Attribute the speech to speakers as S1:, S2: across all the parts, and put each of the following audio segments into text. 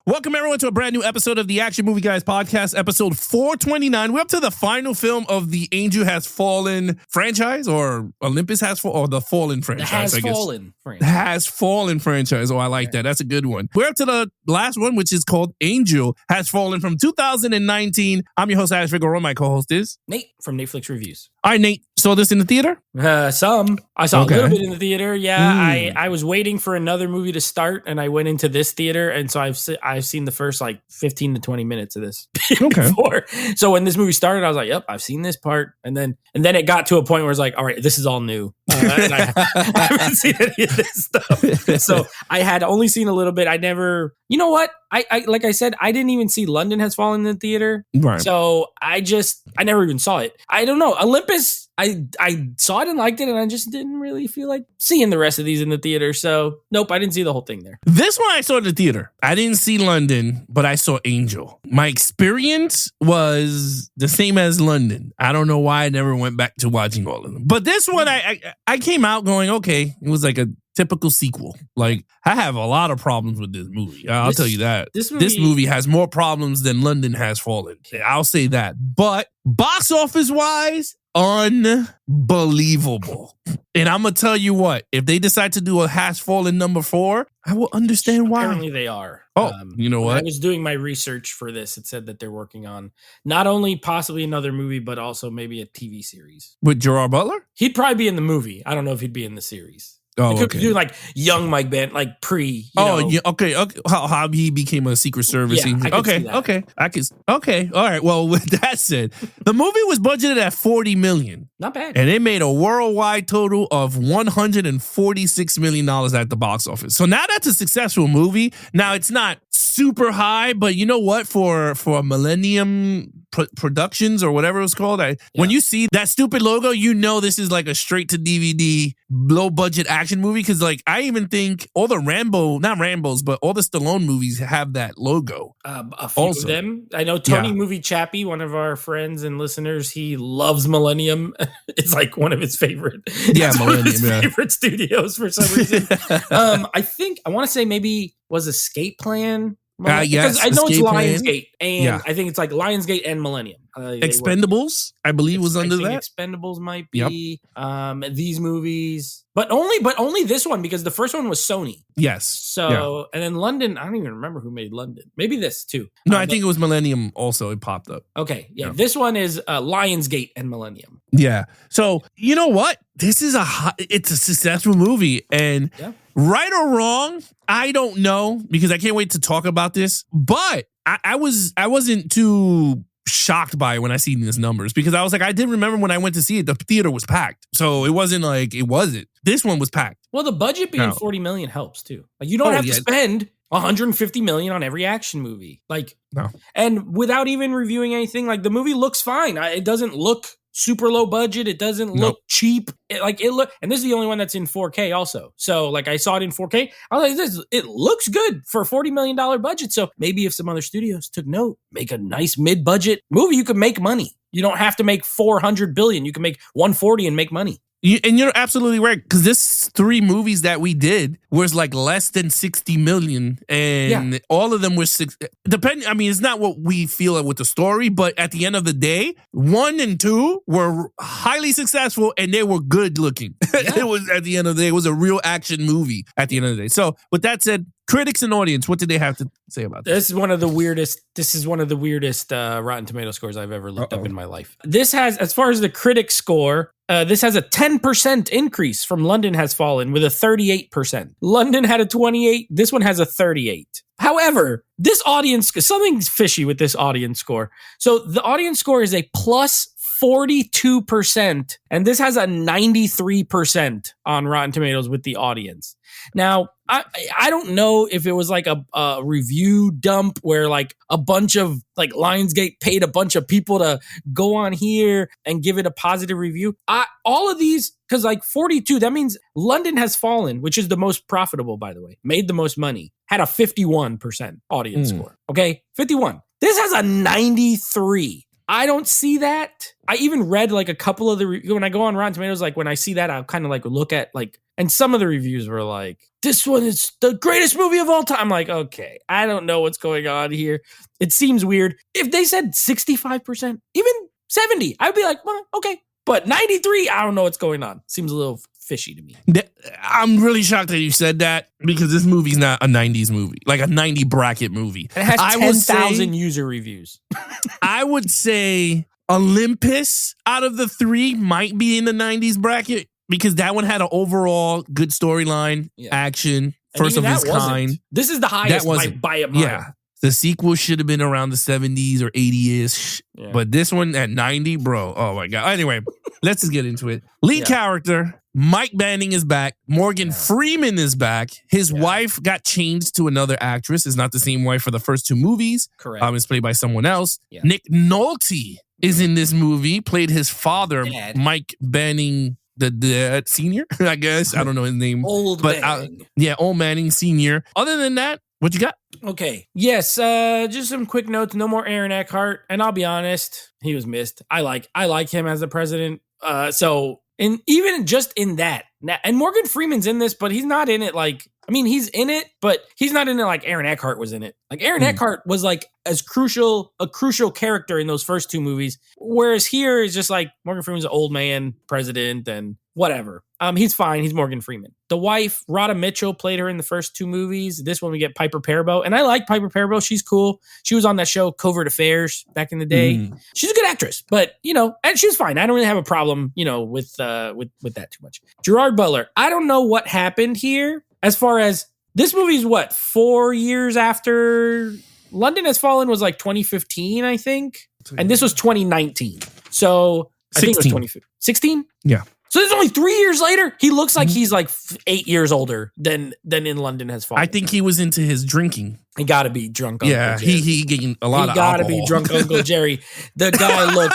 S1: Welcome everyone to a brand new episode of the Action Movie Guys podcast, episode 429. We're up to the final film of the Angel Has Fallen franchise, or Olympus Has Fallen, or the Fallen franchise. Has Fallen franchise. Oh, I like that. That's a good one. We're up to the last one, which is called Angel Has Fallen from 2019. I'm your host, Ash Figueroa. My co-host is
S2: Nate from Netflix Reviews.
S1: All right, Nate. Saw this in the theater?
S2: Some. I saw a little bit in the theater. Yeah, I was waiting for another movie to start, and I went into this theater, and so I've seen the first like 15 to 20 minutes of this before. So when this movie started, I was like, "Yep, I've seen this part," and then it got to a point where it's like, "All right, this is all new." And I haven't seen any of this stuff, so I had only seen a little bit. I never, you know what? I like I said, I didn't even see London Has Fallen in the theater,
S1: right?
S2: So I never even saw it. I don't know. Olympus. I saw it and liked it, and I just didn't really feel like seeing the rest of these in the theater. So, nope, I didn't see the whole thing there.
S1: This one I saw in the theater. I didn't see London, but I saw Angel. My experience was the same as London. I don't know why I never went back to watching all of them. But this one, I came out going, okay, it was like a typical sequel. Like, I have a lot of problems with this movie. I'll tell you that. This movie has more problems than London Has Fallen. I'll say that. But box office wise, unbelievable. And I'm going to tell you what, if they decide to do a Has Fallen number 4, I will understand why.
S2: Apparently they are.
S1: Oh, you know what?
S2: I was doing my research for this. It said that they're working on not only possibly another movie, but also maybe a TV series.
S1: With Gerard Butler?
S2: He'd probably be in the movie. I don't know if he'd be in the series.
S1: Oh,
S2: they could do like young Mike Band, like pre.
S1: Yeah, okay. How he became a Secret Service.
S2: Yeah,
S1: Okay. All right. Well, with that said, the movie was budgeted at $40 million.
S2: Not bad.
S1: And it made a worldwide total of $146 million at the box office. So now that's a successful movie. Now it's not super high, but you know what? For Millennium Productions or whatever it was called, when you see that stupid logo, you know this is like a straight to DVD, low budget action movie. Because like I even think all the not Rambos, but all the Stallone movies have that logo.
S2: A few of them. I know Tony Movie Chappie, one of our friends and listeners, he loves Millennium. It's like one of his favorite.
S1: Yeah, Millennium.
S2: Favorite studios for some reason. I want to say maybe was Escape Plan.
S1: Yes,
S2: because I know it's Lionsgate, and I think it's like Lionsgate and Millennium.
S1: Expendables, I believe, was under that.
S2: Expendables might be these movies, but only this one because the first one was Sony.
S1: Yes.
S2: So and then London, I don't even remember who made London. Maybe this too.
S1: No, I think it was Millennium. Also, it popped up.
S2: Okay, yeah. This one is Lionsgate and Millennium.
S1: Yeah. So you know what? This is it's a successful movie, and right or wrong, I don't know because I can't wait to talk about this. But I wasn't too shocked by it when I seen these numbers because I was like, I did remember when I went to see it, the theater was packed. So it wasn't like it wasn't. This one was packed.
S2: Well, the budget being $40 million helps too. Like you don't have to spend $150 million on every action movie. Like
S1: no.
S2: And without even reviewing anything, like the movie looks fine. It doesn't look super low budget. It doesn't look cheap. And this is the only one that's in 4K also. So like I saw it in 4K. I was like, it looks good for a $40 million budget. So maybe if some other studios took note, make a nice mid-budget movie, you can make money. You don't have to make $400 billion. You can make 140 and make money.
S1: And you're absolutely right because this 3 movies that we did was like less than 60 million, and all of them were depending. I mean, it's not what we feel with the story, but at the end of the day, 1 and 2 were highly successful and they were good looking. It was at the end of the day, it was a real action movie at the end of the day. So with that said, critics and audience, what did they have to say about this?
S2: This is one of the weirdest Rotten Tomato scores I've ever looked up in my life. This has, as far as the critic score, this has a 10% increase from London Has Fallen with a 38%. London had a 28. This one has a 38. However, this audience, something's fishy with this audience score. So the audience score is a plus 42%, and this has a 93% on Rotten Tomatoes with the audience. Now, I don't know if it was like a review dump where like a bunch of like Lionsgate paid a bunch of people to go on here and give it a positive review. All of these, because like 42, that means London Has Fallen, which is the most profitable, by the way, made the most money, had a 51% audience score. Okay, 51. This has a 93. I don't see that. I even read like a couple of when I go on Rotten Tomatoes, like when I see that, I'll kind of like look at like, and some of the reviews were like, this one is the greatest movie of all time. I'm like, okay, I don't know what's going on here. It seems weird. If they said 65%, even 70, I'd be like, well, okay. But 93, I don't know what's going on. Seems a little fishy to me.
S1: I'm really shocked that you said that because this movie's not a 90s movie, like a 90 bracket movie.
S2: And it has 10,000 user reviews.
S1: I would say Olympus out of the three might be in the 90s bracket because that one had an overall good storyline, action, first of its kind.
S2: This is the highest by a mile.
S1: Yeah. The sequel should have been around the 70s or 80-ish. Yeah. But this one at 90, bro. Oh, my God. Anyway, let's just get into it. Lead character, Mike Banning is back. Morgan Freeman is back. His wife got changed to another actress. It's not the same wife for the first two movies.
S2: Correct.
S1: It's played by someone else. Yeah. Nick Nolte is in this movie. Played his father, Mike Banning the senior, I guess. I don't know his name.
S2: Old Manning.
S1: Old Manning Senior. Other than that, what you got?
S2: Okay. Yes. Just some quick notes. No more Aaron Eckhart. And I'll be honest, he was missed. I like him as the president. And even just in that, and Morgan Freeman's in this, but he's not in it like, I mean, he's in it, but he's not in it like Aaron Eckhart was in it. Like Aaron Eckhart was like a crucial character in those first two movies. Whereas here is just like Morgan Freeman's an old man president and whatever. He's fine. He's Morgan Freeman. The wife, Radha Mitchell, played her in the first two movies. This one we get Piper Perabo. And I like Piper Perabo. She's cool. She was on that show Covert Affairs back in the day. She's a good actress, but and she was fine. I don't really have a problem, with that too much. Gerard Butler. I don't know what happened here. As far as this movie's 4 years after London Has Fallen was like 2015, I think. And this was 2019. So I think it was 2016.
S1: Yeah.
S2: So it's only 3 years later. He looks like he's like 8 years older than in London Has Fallen.
S1: I think he was into his drinking.
S2: He got to be drunk. Uncle Jerry.
S1: He getting a lot of alcohol.
S2: He got to be drunk Uncle Jerry. The guy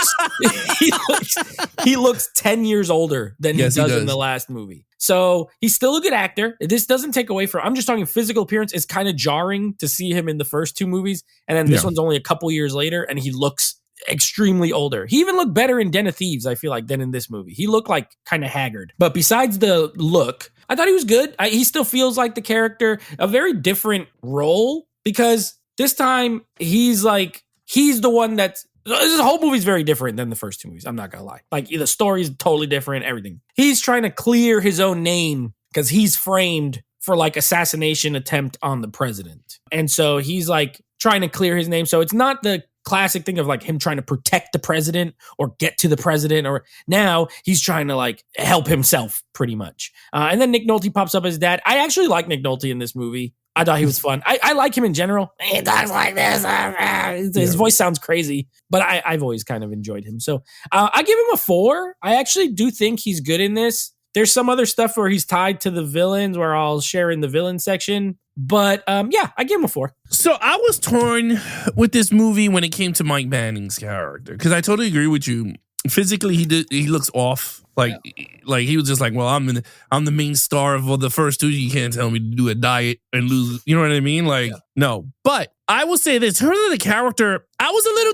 S2: he looks 10 years older than he does in the last movie. So he's still a good actor. This doesn't take away from, I'm just talking physical appearance. It's kind of jarring to see him in the first two movies. And then this one's only a couple years later and he looks extremely older. He even looked better in Den of Thieves, I feel like, than in this movie. He looked like kind of haggard. But besides the look, I thought he was good. He still feels like the character, a very different role, because this time he's the one that's, this whole movie's very different than the first two movies. I'm not gonna lie. Like the story's totally different, everything. He's trying to clear his own name because he's framed for like assassination attempt on the president. And so he's like trying to clear his name. So it's not the classic thing of like him trying to protect the president or get to the president, or now he's trying to like help himself pretty much. And then Nick Nolte pops up as dad. I actually like Nick Nolte in this movie. I thought he was fun. I like him in general. He talks like this. His voice sounds crazy, but I've always kind of enjoyed him. So I give him a 4. I actually do think he's good in this. There's some other stuff where he's tied to the villains where I'll share in the villain section. But I give him a 4.
S1: So I was torn with this movie when it came to Mike Banning's character, because I totally agree with you. Physically, he looks off. Like he was just like, well, I'm the main star of the first two. You can't tell me to do a diet and lose. You know what I mean? No. But I will say this: in terms of the character, I was a little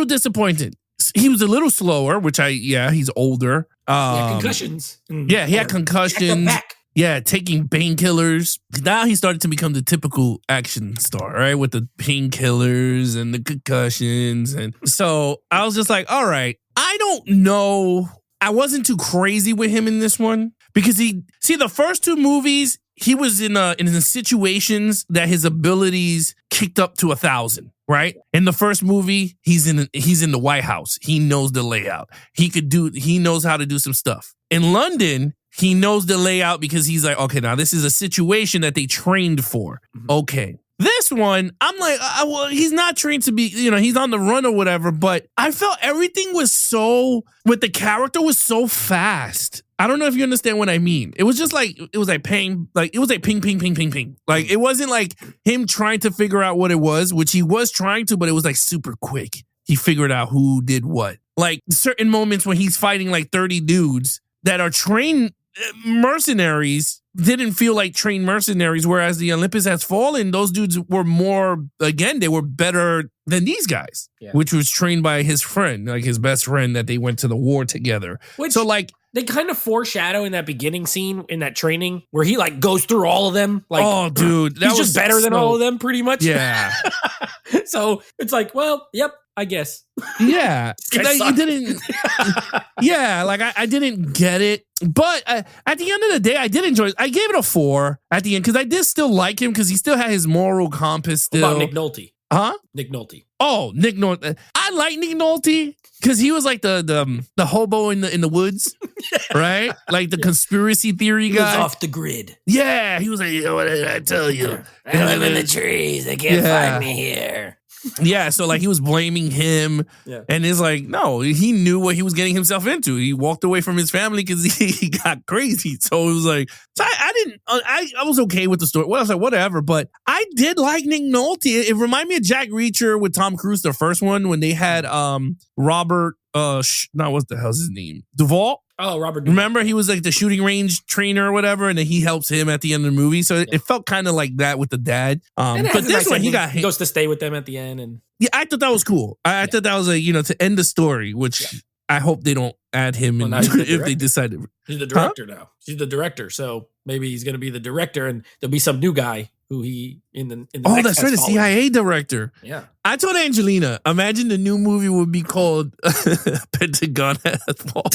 S1: disappointed. He was a little slower, which he's older.
S2: Concussions.
S1: He had concussions. Yeah, taking painkillers. Now he started to become the typical action star, right? With the painkillers and the concussions. And so I was just like, all right, I don't know. I wasn't too crazy with him in this one because the first two movies, he was in the situations that his abilities kicked up to 1,000. Right? In the first movie, he's in the White House. He knows the layout. He knows how to do some stuff. In London, he knows the layout because he's like, okay, now this is a situation that they trained for. Okay. This one, I'm like, well, he's not trained to be, he's on the run or whatever, but I felt everything with the character was so fast. I don't know if you understand what I mean. It was just like, it was like ping, like ping, ping, ping, ping, ping. Like, it wasn't like him trying to figure out what it was, which he was trying to, but it was like super quick. He figured out who did what. Like certain moments when he's fighting like 30 dudes that are trained mercenaries didn't feel like trained mercenaries, whereas the Olympus Has Fallen, those dudes were more, again, they were better than these guys, which was trained by his friend, like his best friend that they went to the war together. So like,
S2: they kind of foreshadow in that beginning scene in that training where he like goes through all of them. Like,
S1: oh, dude,
S2: he's just better than all of them, pretty much.
S1: Yeah.
S2: So it's like, well, yep, I guess.
S1: Yeah, like, you didn't. Yeah, like I didn't get it, but at the end of the day, I did enjoy it. I gave it a 4 at the end because I did still like him because he still had his moral compass. Still,
S2: what about Nick Nolte?
S1: Huh?
S2: Nick Nolte.
S1: Oh, Nick Nolte. I like Nick Nolte because he was like the hobo in the woods, right? Like the conspiracy theory guy.
S2: He was off the grid.
S1: Yeah, he was like, what did I tell you?
S2: I live in the trees. They can't find me here.
S1: Yeah, so like he was blaming him, and it's like, no, he knew what he was getting himself into. He walked away from his family because he got crazy. So it was like, so I was okay with the story. Well, I was like, whatever, but I did like Nick Nolte. It reminded me of Jack Reacher with Tom Cruise, the first one, when they had Robert, what the hell's his name? Duvall.
S2: Oh, Robert Duvall.
S1: Remember, he was like the shooting range trainer or whatever, and then he helps him at the end of the movie. So it felt kind of like that with the dad. But this one, he
S2: goes to stay with them at the end, and
S1: I thought that was cool. I thought that was to end the story, which I hope they don't add him in if they decide to.
S2: He's the director now. He's the director, so maybe he's going to be the director, and there'll be some new guy who he in the
S1: oh, that's right, the CIA director.
S2: Yeah,
S1: I told Angelina, imagine the new movie would be called Pentagon Has Fallen.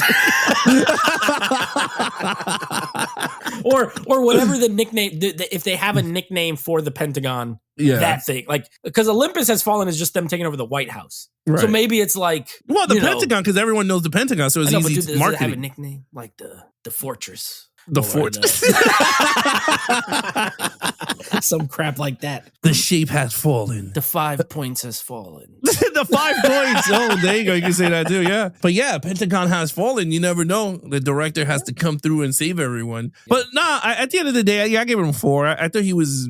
S2: or whatever the nickname, if they have a nickname for the Pentagon, that thing, like, because Olympus Has Fallen is just them taking over the White House. Right. So maybe it's like,
S1: well, the Pentagon, because everyone knows the Pentagon, so it's easy to market.
S2: Does it have a nickname like the Fortress?
S1: The fortress.
S2: Some crap like that.
S1: The shape has fallen.
S2: The 5 points has fallen.
S1: The 5 points. Oh, there you go. You can say that too. Yeah. But yeah, Pentagon has fallen. You never know. The director has to come through and save everyone. Yeah. But at the end of the day, I gave him a 4. I thought he was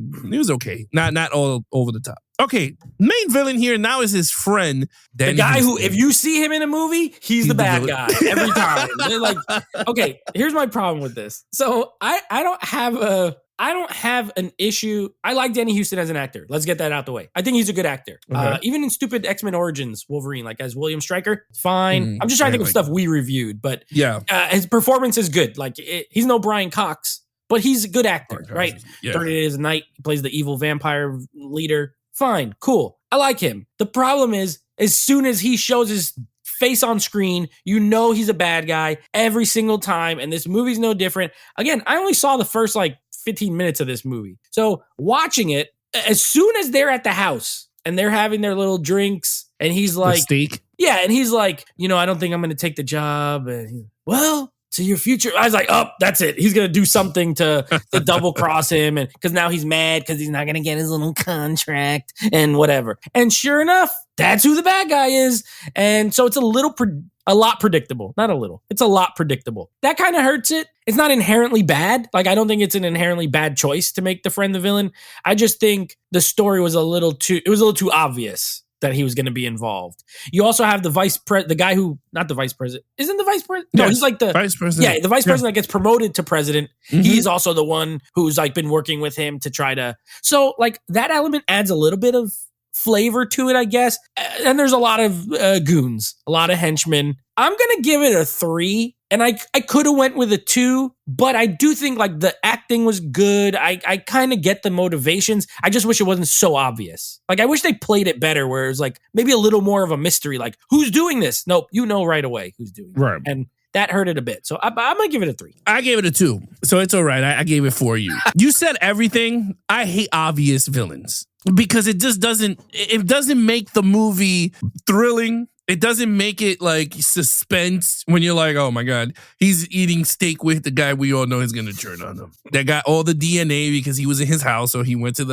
S1: okay. Not all over the top. Okay, main villain here now is his friend.
S2: The guy who, if you see him in a movie, he's the bad guy every time. They're like, okay, here's my problem with this. So I don't have an issue. I like Danny Houston as an actor. Let's get that out the way. I think he's a good actor. Okay. Even in stupid X-Men Origins Wolverine, like as William Stryker, fine. I'm just trying to think of stuff we reviewed, but his performance is good. Like he's no Brian Cox, but he's a good actor, right? 30 Days a Night, he plays the evil vampire leader. Fine, cool. I like him. The problem is, as soon as he shows his face on screen, you know he's a bad guy every single time, and this movie's no different. Again, I only saw the first 15 minutes of this movie. So watching it, as soon as they're at the house and they're having their little drinks, and he's like,
S1: steak.
S2: Yeah, and he's like, I don't think I'm going to take the job. And to your future. I was like, oh, that's it. He's going to do something to double cross him. And because now he's mad because he's not going to get his little contract and whatever. And sure enough, that's who the bad guy is. And so it's a lot predictable. Not a little. It's a lot predictable. That kind of hurts it. It's not inherently bad. Like, I don't think it's an inherently bad choice to make the friend the villain. I just think the story was a little too obvious that he was going to be involved. You also have the the guy who, not the vice president, isn't the vice president? No, he's like the
S1: vice president.
S2: Yeah, the vice president that gets promoted to president. Mm-hmm. He's also the one who's been working with him to try to. So that element adds a little bit of flavor to it, I guess. And there's a lot of goons, a lot of henchmen. I'm going to give it a 3. And I could have went with a 2, but I do think the acting was good. I kind of get the motivations. I just wish it wasn't so obvious. I wish they played it better where it was maybe a little more of a mystery. Who's doing this? Nope, right away who's doing it.
S1: Right.
S2: And that hurt it a bit. So I'm going to give it a 3.
S1: I gave it a 2. So it's all right. I gave it for you. You said everything. I hate obvious villains because it doesn't make the movie thrilling. It doesn't make it suspense when you're like, oh my God, he's eating steak with the guy we all know is going to turn on him. That got all the DNA because he was in his house. So he went to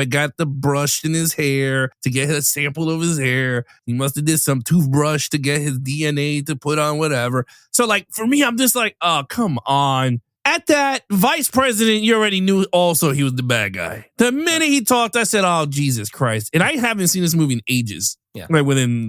S1: got the brush in his hair to get a sample of his hair. He must have did some toothbrush to get his DNA to put on whatever. So for me, I'm just like, oh, come on. At that vice president, you already knew also he was the bad guy. The minute he talked, I said, oh, Jesus Christ. And I haven't seen this movie in ages.
S2: Yeah.
S1: Like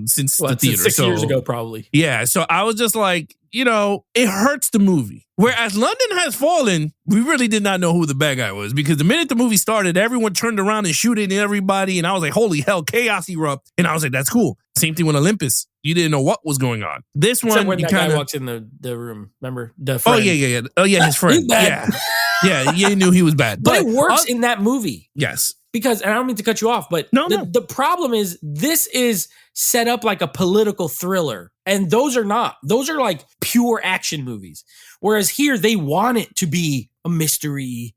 S1: since the theater.
S2: Since 6 years ago, probably.
S1: Yeah. So I was just like, it hurts the movie. Whereas London Has Fallen, we really did not know who the bad guy was because the minute the movie started, everyone turned around and shooting everybody. And I was like, holy hell, chaos erupt. And I was like, that's cool. Same thing with Olympus. You didn't know what was going on. This one,
S2: when
S1: you
S2: that guy walks in the room. Remember? The friend.
S1: Oh, yeah. Oh, yeah, his friend. Yeah, you knew he was bad.
S2: But it works in that movie.
S1: Yes.
S2: Because, and I don't mean to cut you off, but the problem is this is set up like a political thriller. And those are not. Those are like pure action movies. Whereas here, they want it to be a mystery.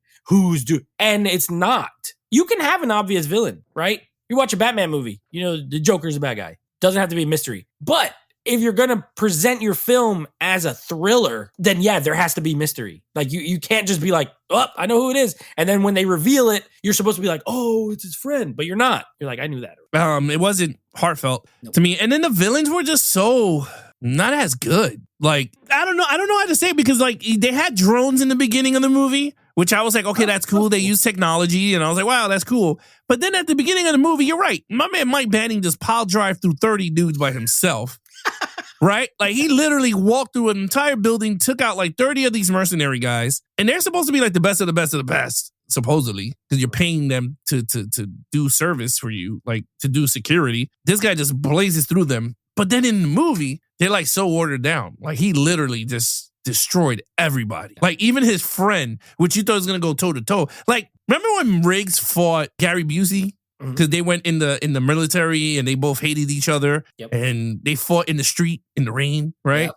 S2: And it's not. You can have an obvious villain, right? You watch a Batman movie. The Joker's a bad guy. Doesn't have to be a mystery. But if you're going to present your film as a thriller, then yeah, there has to be mystery. Like you can't just be like, oh, I know who it is. And then when they reveal it, you're supposed to be like, oh, it's his friend. But you're not. You're like, I knew that.
S1: It wasn't heartfelt to me. And then the villains were just so not as good. Like, I don't know how to say it because like they had drones in the beginning of the movie, which I was like, okay, that's cool. They use technology. And I was like, wow, that's cool. But then at the beginning of the movie, you're right. My man Mike Banning just pile drive through 30 dudes by himself. Right? Like he literally walked through an entire building, took out like 30 of these mercenary guys. And they're supposed to be like the best of the best of the best, supposedly, because you're paying them to do service for you, like to do security. This guy just blazes through them. But then in the movie, they're like so ordered down. Like he literally just destroyed everybody. Like even his friend, which you thought was going to go toe to toe. Like remember when Riggs fought Gary Busey? Because they went in the military and they both hated each other and they fought in the street in the rain, right? Yep.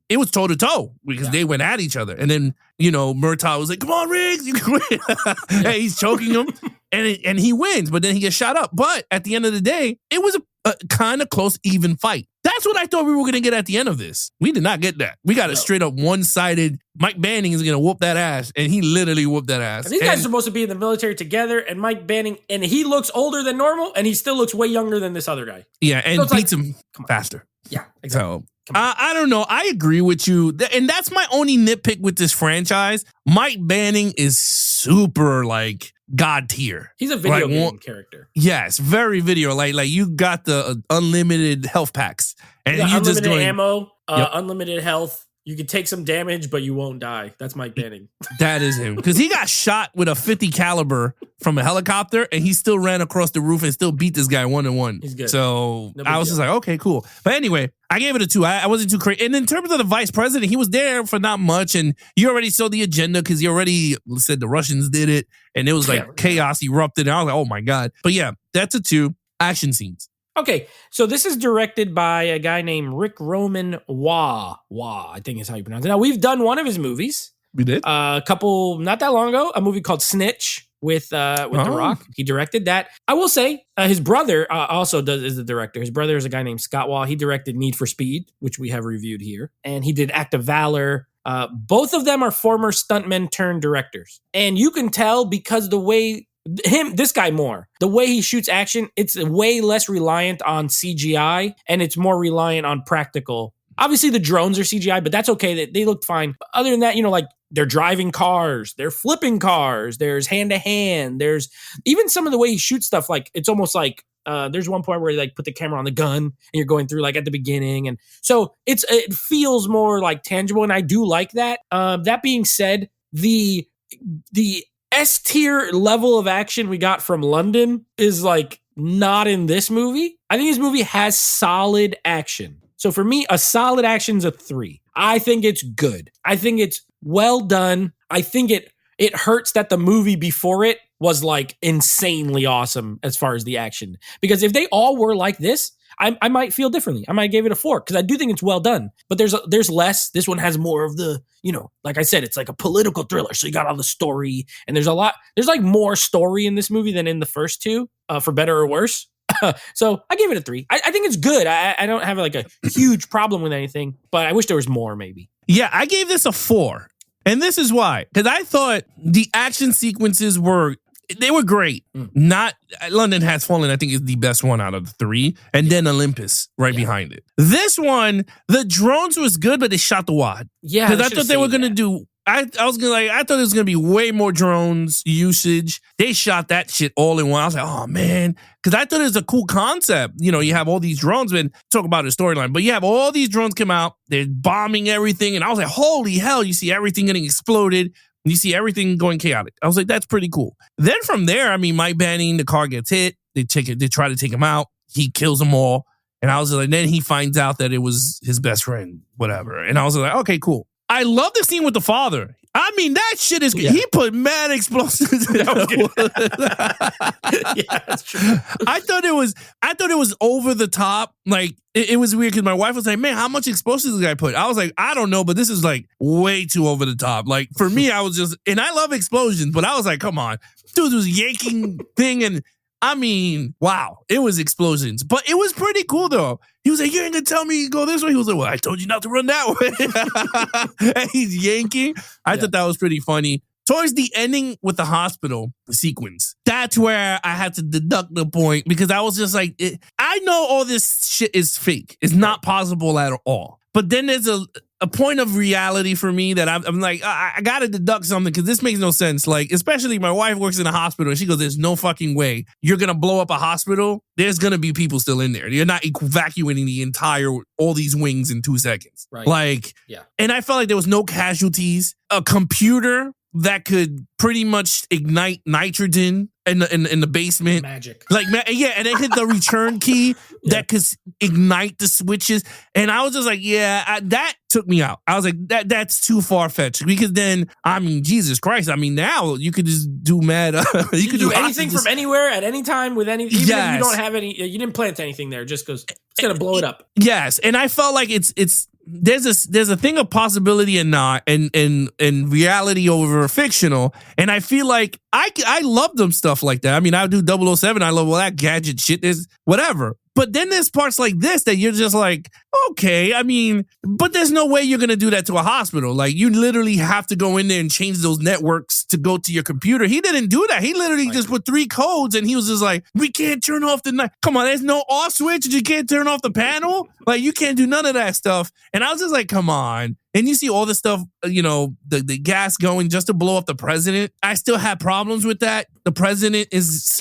S1: It was toe to toe because they went at each other. And then, Murtaugh was like, come on, Riggs, you can win. And he's choking him and he wins, but then he gets shot up. But at the end of the day, it was a kind of close, even fight. That's what I thought we were going to get at the end of this. We did not get that. We got a straight up one-sided, Mike Banning is going to whoop that ass. And he literally whooped that ass.
S2: And these guys are supposed to be in the military together. And Mike Banning, and he looks older than normal. And he still looks way younger than this other guy.
S1: Yeah, and beats him faster.
S2: Yeah, exactly.
S1: So, I don't know. I agree with you. And that's my only nitpick with this franchise. Mike Banning is super like God tier.
S2: He's a video game character.
S1: Yes, very video. Like you got the unlimited health packs. And you just going
S2: ammo, unlimited health. You can take some damage, but you won't die. That's Mike Banning.
S1: That is him. Because he got shot with a 50 caliber from a helicopter, and he still ran across the roof and still beat this guy 1-1.
S2: He's good.
S1: So I was just like, okay, cool. But anyway, I gave it a 2. I wasn't too crazy. And in terms of the vice president, he was there for not much, and you already saw the agenda because you already said the Russians did it, and it was like chaos erupted. And I was like, oh my God. But yeah, that's a 2. Action scenes.
S2: Okay, so this is directed by a guy named Rick Roman Wah, I think is how you pronounce it. Now, we've done one of his movies.
S1: We did?
S2: A couple, not that long ago, a movie called Snitch with The Rock. He directed that. I will say, his brother also is the director. His brother is a guy named Scott Wah. He directed Need for Speed, which we have reviewed here. And he did Act of Valor. Both of them are former stuntmen turned directors. And you can tell because this guy more. The way he shoots action, it's way less reliant on CGI and it's more reliant on practical. Obviously, the drones are CGI, but that's okay. They look fine. Other than that, like they're driving cars, they're flipping cars, there's hand-to-hand, there's even some of the way he shoots stuff. Like it's almost like there's one point where he like put the camera on the gun and you're going through like at the beginning. And so it feels more like tangible. And I do like that. That being said, the S tier level of action we got from London is like not in this movie. I think this movie has solid action. So for me, a solid action's a 3. I think it's good. I think it's well done. I think it hurts that the movie before it was like insanely awesome as far as the action. Because if they all were like this, I might feel differently. I might give it a 4 because I do think it's well done. But there's less. This one has more of the, like I said, it's like a political thriller. So you got all the story and there's like more story in this movie than in the first 2, for better or worse. So I gave it a 3. I think it's good. I don't have like a huge problem with anything, but I wish there was more maybe.
S1: Yeah, I gave this a 4. And this is why. Because I thought the action sequences were great. Not London Has Fallen, I think, is the best one out of the 3. And then Olympus behind it. This one, the drones was good, but they shot the wad.
S2: Yeah.
S1: Because I thought they were going to do I was gonna I thought there was gonna be way more drones usage. They shot that shit all in one. I was like, oh man, because I thought it was a cool concept. You know, you have all these drones, and talk about the storyline, but you have all these drones come out, they're bombing everything, and I was like, holy hell! You see everything getting exploded. You see everything going chaotic. I was like, that's pretty cool. Then from there, I mean, Mike Banning, the car gets hit. They try to take him out. He kills them all. And I was like, then he finds out that it was his best friend, whatever. And I was like, okay, cool. I love the scene with the father. I mean, that shit is good. Yeah. He put mad explosives in
S2: Yeah, that's true.
S1: I thought it was over the top. Like, it was weird because my wife was like, man, how much explosives did I put? I was like, I don't know, but this is like way too over the top. Like, for me, I was just, and I love explosions, but I was like, come on. Dude was yanking thing, and I mean, wow, it was explosions. But it was pretty cool, though. He was like, you ain't gonna tell me to go this way? He was like, well, I told you not to run that way. And he's yanking. I thought that was pretty funny. Towards the ending with the hospital sequence, that's where I had to deduct the point because I was just like, I know all this shit is fake. It's not possible at all. But then there's a point of reality for me that I'm like, I got to deduct something because this makes no sense. Like, especially my wife works in a hospital and she goes, there's no fucking way you're going to blow up a hospital. There's going to be people still in there. You're not evacuating all these wings in 2 seconds.
S2: Right.
S1: Like, and I felt like there was no casualties. A computer that could pretty much ignite nitrogen in the basement.
S2: Magic.
S1: Like, yeah, and it hit the return key that could ignite the switches. And I was just like, that took me out. I was like, that's too far-fetched. Because then, I mean, Jesus Christ. I mean, now you could just do mad.
S2: You could do anything from anywhere at any time with any, even if you don't have any, you didn't plant anything there, just goes, it's going to blow it up.
S1: Yes. And I felt like there's a thing of possibility and not and reality over fictional, and I feel like I love them stuff like that. I mean, I do 007. I love all that gadget shit. There's whatever. But then there's parts like this that you're just like, okay, I mean, but there's no way you're going to do that to a hospital. Like, you literally have to go in there and change those networks to go to your computer. He didn't do that. He literally just put 3 codes and he was just like, we can't turn off the night. Come on, there's no off switch. You can't turn off the panel. Like, you can't do none of that stuff. And I was just like, come on. And you see all the stuff, you know, the gas going just to blow up the president. I still have problems with that. The president is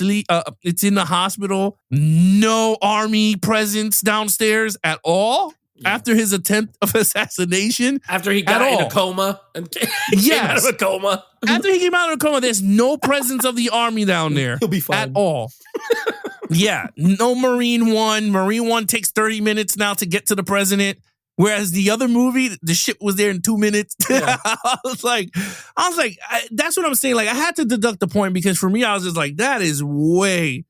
S1: it's in the hospital. No army presence downstairs at all. After his attempt of assassination.
S2: After he got in a coma. And came out of a coma.
S1: After he came out of a coma, there's no presence of the army down there.
S2: He'll be fine.
S1: At all. Yeah. No Marine One. Marine One takes 30 minutes now to get to the president. Whereas the other movie, the ship was there in 2 minutes. Yeah. I was like, that's what I'm saying. Like, I had to deduct the point because for me, I was just like, that is way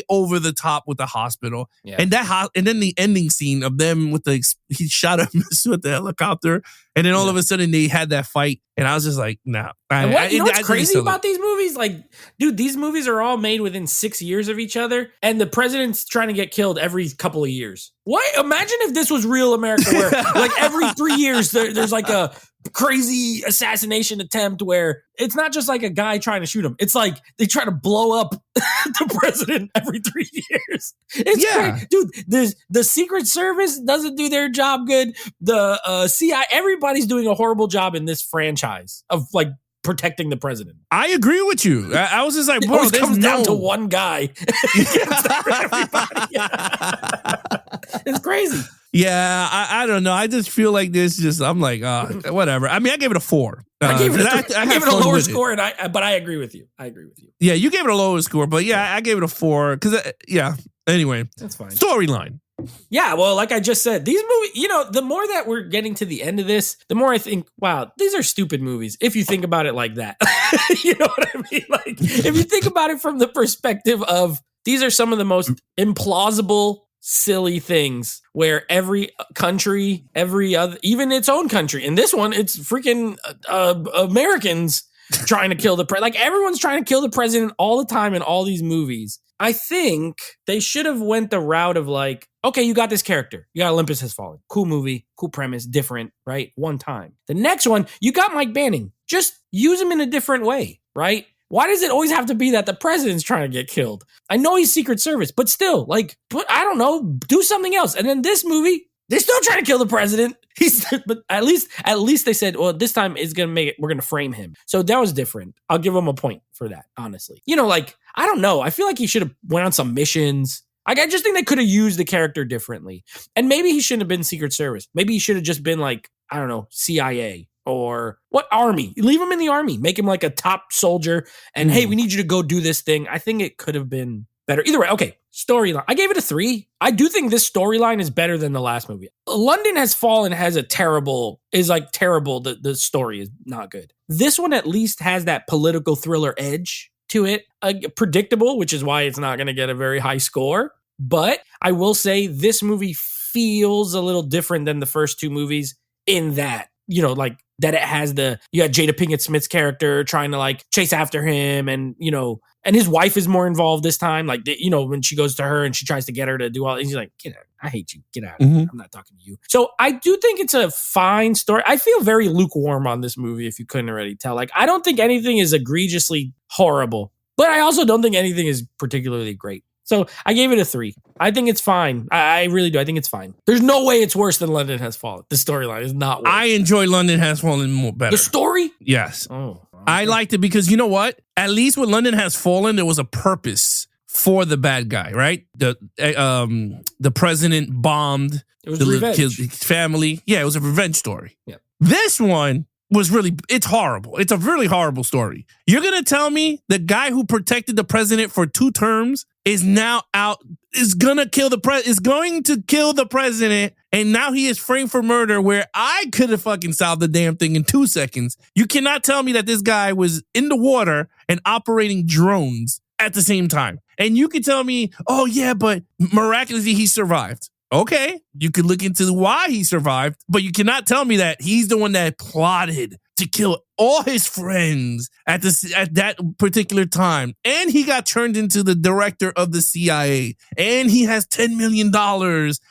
S1: over the top with the hospital. Yeah. And and then the ending scene of them with he shot him with the helicopter. And then all of a sudden they had that fight. And I was just like, nah.
S2: You know what's crazy about these movies? Like, dude, these movies are all made within 6 years of each other. And the president's trying to get killed every couple of years. What? Imagine if this was real America where like every 3 years there's like a crazy assassination attempt where it's not just like a guy trying to shoot him. It's like they try to blow up the president every 3 years. It's crazy. Dude, the Secret Service doesn't do their job good. The CIA, everybody's doing a horrible job in this franchise of like protecting the president. I agree with you. I was just like, bro, it comes down to one guy. It's crazy. Yeah, I don't know. I just feel like I'm like, whatever. I mean, I gave it a 4. I gave it a lower score, but I agree with you.
S1: Yeah, you gave it a lower score, but I gave it a 4 because anyway,
S2: that's fine.
S1: Storyline.
S2: Yeah, well, like I just said, these movies, you know, the more that we're getting to the end of this, the more I think, wow, these are stupid movies. If you think about it like that, you know what I mean? Like, if you think about it from the perspective of these are some of the most implausible, silly things where every country, every other, even its own country, in this one, it's freaking Americans trying to kill the president. Like, everyone's trying to kill the president all the time in all these movies. I think they should have went the route of like, okay, you got this character. You got Olympus Has Fallen. Cool movie, cool premise, different, right? One time. The next one, you got Mike Banning. Just use him in a different way, right? Why does it always have to be that the president's trying to get killed? I know he's Secret Service, but still, like, I don't know, do something else. And then this movie, they're still trying to kill the president. But at least they said, well, this time it's gonna make it. We're gonna frame him. So that was different. I'll give him a point for that. Honestly, like I don't know. I feel like he should have went on some missions. Like I just think they could have used the character differently. And maybe he shouldn't have been Secret Service. Maybe he should have just been like, I don't know, CIA or what army. Leave him in the army. Make him like a top soldier. And hey, we need you to go do this thing. I think it could have been better. Either way, okay, storyline. I gave it a 3. I do think this storyline is better than the last movie. London Has Fallen is terrible. The story is not good. This one at least has that political thriller edge to it. Predictable, which is why it's not going to get a very high score. But I will say this movie feels a little different than the first 2 movies in that, like that it has you got Jada Pinkett Smith's character trying to like chase after him and, and his wife is more involved this time. Like, when she goes to her and she tries to get her to do all, and he's like, get out. I hate you. Get out of here. I'm not talking to you. So I do think it's a fine story. I feel very lukewarm on this movie, if you couldn't already tell. Like, I don't think anything is egregiously horrible, but I also don't think anything is particularly great. So I gave it a 3. I think it's fine. I really do. I think it's fine. There's no way it's worse than London Has Fallen. The storyline is not worse.
S1: I enjoy London Has Fallen more better.
S2: The story?
S1: Yes.
S2: Oh. Okay.
S1: I liked it because you know what? At least with London Has Fallen, there was a purpose for the bad guy, right? The president bombed his family. Yeah, it was a revenge story.
S2: Yeah.
S1: This one was it's horrible. It's a really horrible story. You're going to tell me the guy who protected the president for 2 terms is now is going to kill the president, and now he is framed for murder where I could have fucking solved the damn thing in 2 seconds. You cannot tell me that this guy was in the water and operating drones at the same time. And you could tell me, oh yeah, but miraculously he survived. Okay, you could look into why he survived, but you cannot tell me that he's the one that plotted to kill all his friends at that particular time. And he got turned into the director of the CIA. And he has $10 million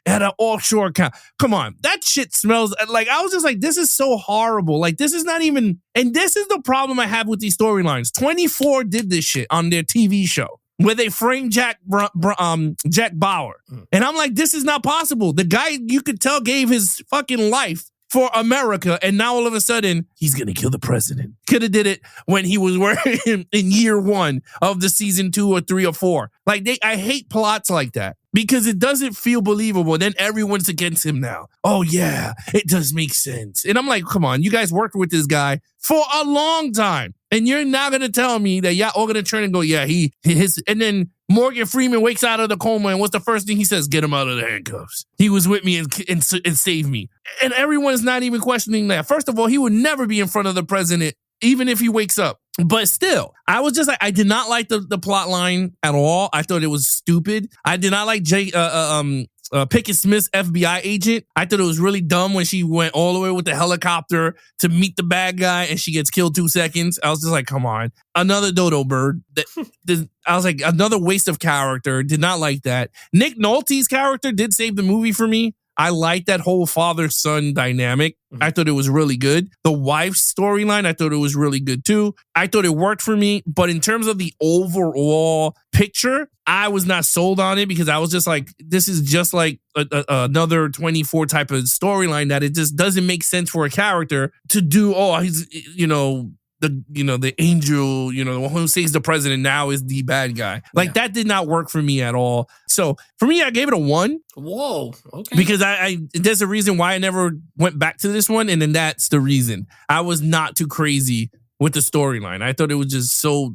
S1: at an offshore account. Come on, that shit smells like, I was just like, this is so horrible. Like, this is not even, and this is the problem I have with these storylines. 24 did this shit on their TV show, where they framed Jack Bauer. And I'm like, this is not possible. The guy, you could tell, gave his fucking life for America, and now all of a sudden, he's going to kill the president. Could have did it when he was working in year 1 of the season 2 or 3 or 4. Like, I hate plots like that because it doesn't feel believable. Then everyone's against him now. Oh, yeah, it does make sense. And I'm like, come on, you guys worked with this guy for a long time. And you're not going to tell me that y'all all going to turn and go, yeah, and then Morgan Freeman wakes out of the coma, and what's the first thing he says? Get him out of the handcuffs. He was with me and saved me. And everyone's not even questioning that. First of all, he would never be in front of the president, even if he wakes up. But still, I was just like, I did not like the plot line at all. I thought it was stupid. I did not like Pickett Smith's FBI agent. I thought it was really dumb when she went all the way with the helicopter to meet the bad guy and she gets killed 2 seconds. I was just like, come on. Another dodo bird. I was like, another waste of character. Did not like that. Nick Nolte's character did save the movie for me. I like that whole father-son dynamic. I thought it was really good. The wife's storyline, I thought it was really good too. I thought it worked for me. But in terms of the overall picture, I was not sold on it because I was just like, this is just like another 24 type of storyline that it just doesn't make sense for a character to do. Oh, he's, the angel, the one who saves the president now is the bad guy. Like, that did not work for me at all. So for me, I gave it a 1.
S2: Whoa. Okay.
S1: Because there's a reason why I never went back to this one. And then that's the reason. I was not too crazy with the storyline. I thought it was just so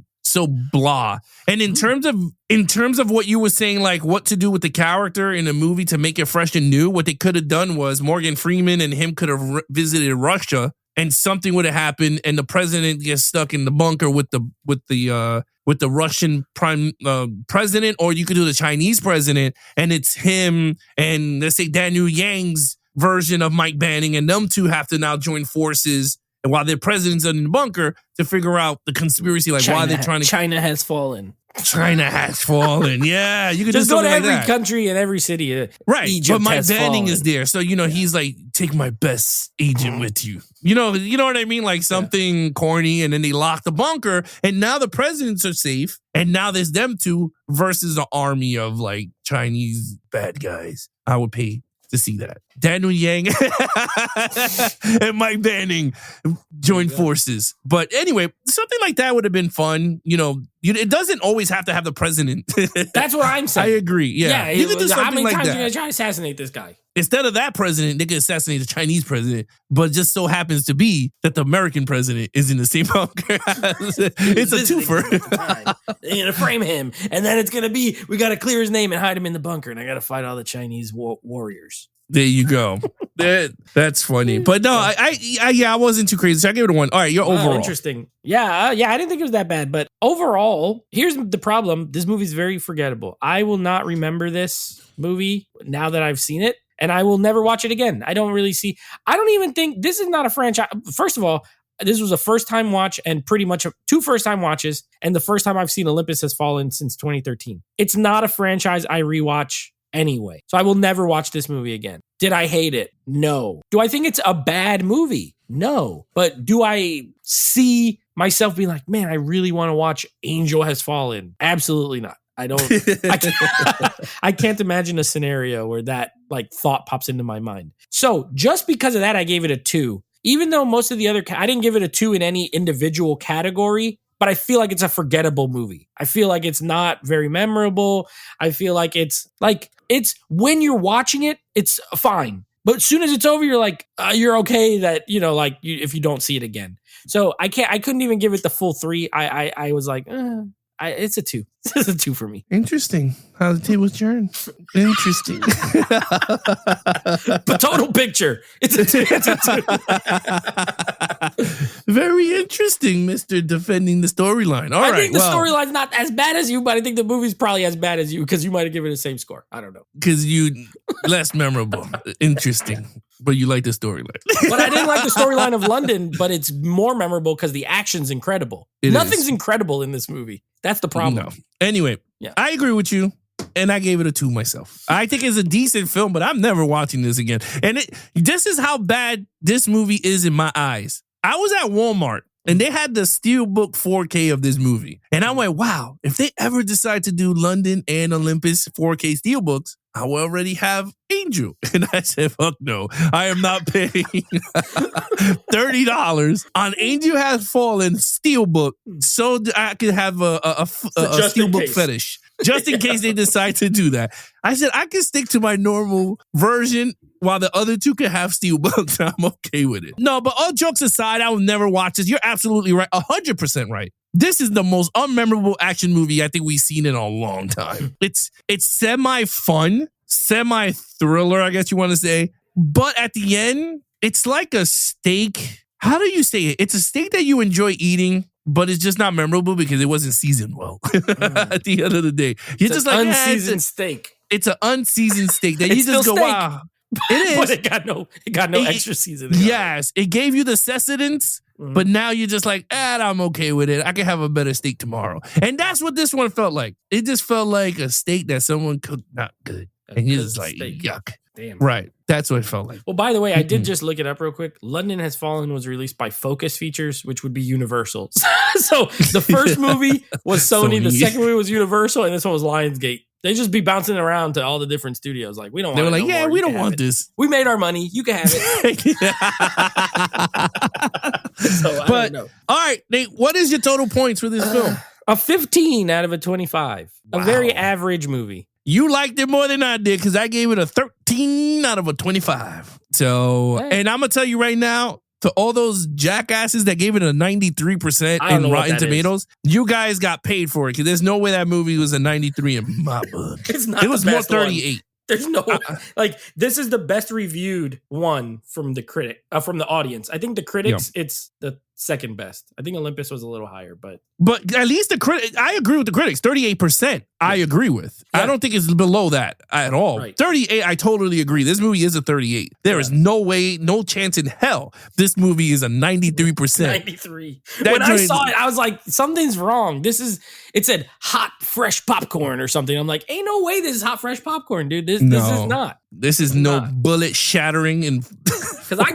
S1: blah. And in terms of what you were saying, like what to do with the character in a movie to make it fresh and new, what they could have done was Morgan Freeman and him could have visited Russia. And something would have happened, and the president gets stuck in the bunker with the Russian president, or you could do the Chinese president, and it's him and let's say Daniel Yang's version of Mike Banning, and them two have to now join forces, and while their president's in the bunker to figure out the conspiracy, like why they're trying to.
S2: China has fallen.
S1: China has fallen. Yeah, you could
S2: just go to every
S1: like
S2: country and every city.
S1: Right,
S2: Egypt
S1: but Mike
S2: has
S1: Banning
S2: fallen.
S1: is there, so he's like, take my best agent with you. You know what I mean? Like something corny, and then they lock the bunker, and now the presidents are safe, and now there's them two versus an army of like Chinese bad guys. I would pay to see that. Daniel Yang and Mike Banning joined forces. But anyway, something like that would have been fun. It doesn't always have to have the president.
S2: That's what I'm saying.
S1: I agree. Yeah. You could do something
S2: how many
S1: like
S2: times
S1: that.
S2: are you going to try to assassinate this guy?
S1: Instead of that president, they could assassinate the Chinese president, but just so happens to be that the American president is in the same bunker. It's a twofer.
S2: They're going to frame him, and then it's going to be, we got to clear his name and hide him in the bunker, and I got to fight all the Chinese warriors.
S1: There you go. That's funny. But no, I wasn't too crazy. So I gave it a 1. All right, your overall.
S2: Interesting. Yeah, I didn't think it was that bad. But overall, here's the problem. This movie's very forgettable. I will not remember this movie now that I've seen it, and I will never watch it again. I don't even think, this is not a franchise. First of all, this was a first-time watch and pretty much 2 first-time watches, and the first time I've seen Olympus Has Fallen since 2013. It's not a franchise I rewatch anyway. So I will never watch this movie again. Did I hate it? No. Do I think it's a bad movie? No. But do I see myself being like, man, I really want to watch Angel Has Fallen? Absolutely not. I can't imagine a scenario where that thought pops into my mind. So just because of that, I gave it a 2. Even though most of the other, I didn't give it a 2 in any individual category, but I feel like it's a forgettable movie. I feel like it's not very memorable. I feel like it's when you're watching it, it's fine. But as soon as it's over, you're like, you're okay that, if you don't see it again. So I couldn't even give it the full 3. I was like, it's a 2. It's a 2 for me.
S1: Interesting how the tables turn. Interesting.
S2: But total picture, it's a 2. It's a
S1: 2. Very interesting, Mr. Defending the storyline. All right.
S2: I think the storyline's not as bad as you, but I think the movie's probably as bad as you because you might have given it the same score. I don't know.
S1: Because you less memorable. Interesting. But you like the storyline.
S2: But I didn't like the storyline of London, but it's more memorable because the action's incredible. Nothing's incredible in this movie. That's the problem.
S1: No. Anyway, I agree with you, and I gave it a 2 myself. I think it's a decent film, but I'm never watching this again. And this is how bad this movie is in my eyes. I was at Walmart, and they had the Steelbook 4K of this movie. And I went, wow, if they ever decide to do London and Olympus 4K Steelbooks, I will already have Angel. And I said, fuck no, I am not paying $30 on Angel Has Fallen Steelbook so I could have a Steelbook fetish. Just in case they decide to do that. I said, I can stick to my normal version while the other 2 can have Steelbooks. I'm okay with it. No, but all jokes aside, I will never watch this. You're absolutely right. 100% right. This is the most unmemorable action movie I think we've seen in a long time. It's semi-fun, semi-thriller, I guess you want to say. But at the end, it's like a steak. How do you say it? It's a steak that you enjoy eating, but it's just not memorable because it wasn't seasoned well. At the end of the day, you're just like
S2: unseasoned steak.
S1: It's an unseasoned steak that you just go, steak. Wow. It is.
S2: But it got no extra seasoning.
S1: Yes, it gave you the sustenance, but now you're just like, I'm okay with it. I can have a better steak tomorrow. And that's what this one felt like. It just felt like a steak that someone cooked not good. And you're just like, steak. Yuck.
S2: Damn.
S1: Right. That's what it felt like.
S2: Well, by the way, I did just look it up real quick. London Has Fallen was released by Focus Features, which would be Universal. So the first movie was Sony, the second movie was Universal, and this one was Lionsgate. They just be bouncing around to all the different studios. Like, we don't want it.
S1: They were like,
S2: no more.
S1: We don't want this.
S2: We made our money. You can have it. So, I don't know.
S1: All right, Nate, what is your total points for this film?
S2: A 15 out of a 25. Wow. A very average movie.
S1: You liked it more than I did because I gave it a 13 out of a 25. So, and I'm going to tell you right now, to all those jackasses that gave it a 93% in Rotten Tomatoes, you guys got paid for it because there's no way that movie was a 93 in my book.
S2: It's not. It was more 38. One. There's no this is the best reviewed one from the from the audience. I think the critics, it's the second best. I think Olympus was a little higher, but
S1: at least the critic. I agree with the critics. 38%. I agree with. Yeah. I don't think it's below that at all. Right. 38. I totally agree. This movie is a 38. There is no way, no chance in hell. This movie is a 93%.
S2: 93. When I saw it, I was like, something's wrong. It said hot, fresh popcorn or something. I'm like, ain't no way this is hot, fresh popcorn, dude. This is not.
S1: This is no bullet shattering and
S2: Because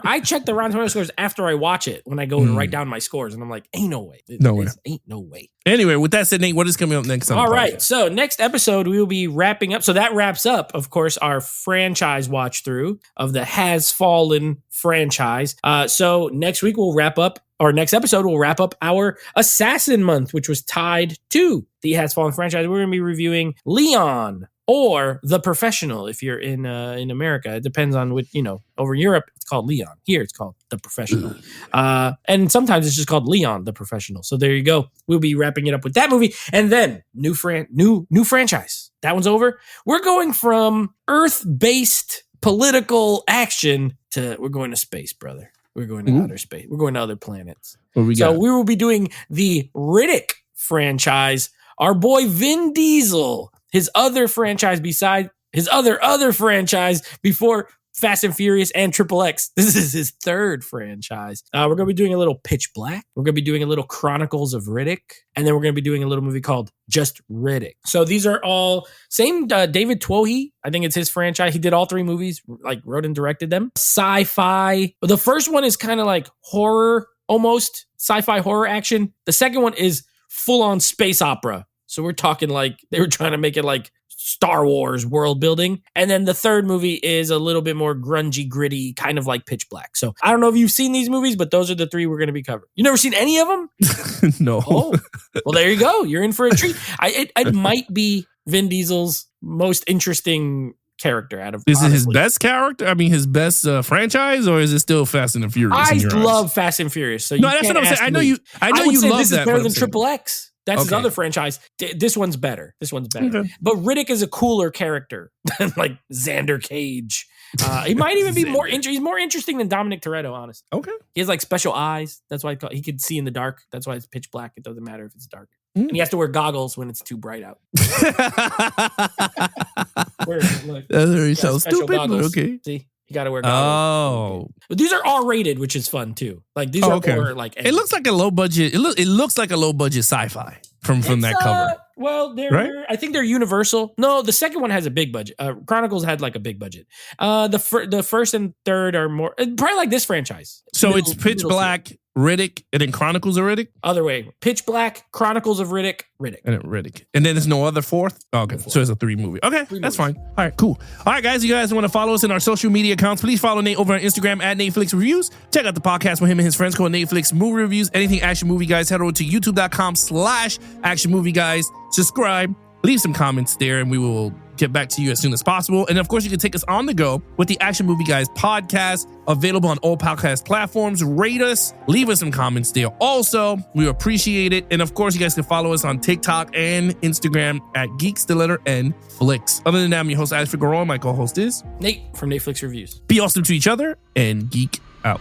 S2: I check the Rotten Tomato scores after I watch it when I go to write down my scores, and I'm like, ain't no way. Ain't no way.
S1: Anyway, with that said, Nate, what is coming up next?
S2: All right. So next episode, we will be wrapping up. So that wraps up, of course, our franchise watch through of the Has Fallen franchise. So next week we'll wrap up, or next episode we'll wrap up our Assassin month, which was tied to the Has Fallen franchise. We're going to be reviewing Leon, or The Professional if you're in America. It depends on what, over in Europe, it's called Leon. Here, it's called The Professional. And sometimes it's just called Leon, The Professional. So there you go. We'll be wrapping it up with that movie. And then new franchise. That one's over. We're going from Earth-based political action to we're going to space, brother. We're going to outer space. We're going to other planets. We will be doing the Riddick franchise. Our boy Vin Diesel, his other franchise beside his other franchise before Fast and Furious and Triple X. This is his third franchise. We're going to be doing a little Pitch Black. We're going to be doing a little Chronicles of Riddick. And then we're going to be doing a little movie called Just Riddick. So these are all same David Twohy. I think it's his franchise. He did all three movies, like wrote and directed them. Sci-fi. The first one is kind of like horror, almost sci-fi horror action. The second one is full-on space opera. So we're talking like they were trying to make it like Star Wars world building. And then the third movie is a little bit more grungy, gritty, kind of like Pitch Black. So I don't know if you've seen these movies, but those are the three we're going to be covering. You never seen any of them?
S1: No.
S2: Oh, well, there you go. You're in for a treat. It might be Vin Diesel's most interesting character out of.
S1: Is it his best character? I mean, his best franchise, or is it still Fast and the Furious?
S2: I love Fast and Furious. So
S1: no, that's what I'm saying. I know you love
S2: this
S1: that.
S2: Is better than Triple X. That's his other franchise. This one's better. Okay. But Riddick is a cooler character than like Xander Cage. He might even be more interesting. He's more interesting than Dominic Toretto, honestly.
S1: Okay.
S2: He has like special eyes. That's why he could see in the dark. That's why it's pitch black. It doesn't matter if it's dark. And he has to wear goggles when it's too bright out.
S1: That's very so stupid, but okay.
S2: See? You got to wear goggles.
S1: Oh.
S2: But these are R-rated, which is fun too. Like these are more like
S1: it looks like a low budget. It looks like a low budget sci-fi from that cover.
S2: Well, I think they're Universal. No, the second one has a big budget. Chronicles had like a big budget. The first and third are more probably like this franchise.
S1: So it's Pitch Black, Riddick, and then Chronicles of Riddick?
S2: Other way. Pitch Black, Chronicles of Riddick.
S1: And then Riddick. And then there's no other fourth? Okay, so it's a 3-movie. Okay, that's fine. All right, cool. All right, guys, you guys want to follow us in our social media accounts, please follow Nate over on Instagram at Netflix Reviews. Check out the podcast with him and his friends called Netflix Movie Reviews. Anything Action Movie Guys, head over to youtube.com/Action Movie Guys. Subscribe, leave some comments there, and we will get back to you as soon as possible. And of course, you can take us on the go with the Action Movie Guys podcast, available on all podcast platforms. Rate us, leave us some comments there. Also, we appreciate it. And of course, you guys can follow us on TikTok and Instagram at Geeks, the letter N, Flicks. Other than that, I'm your host, Alex Figueroa. My co-host is
S2: Nate from Netflix Reviews.
S1: Be awesome to each other and geek out.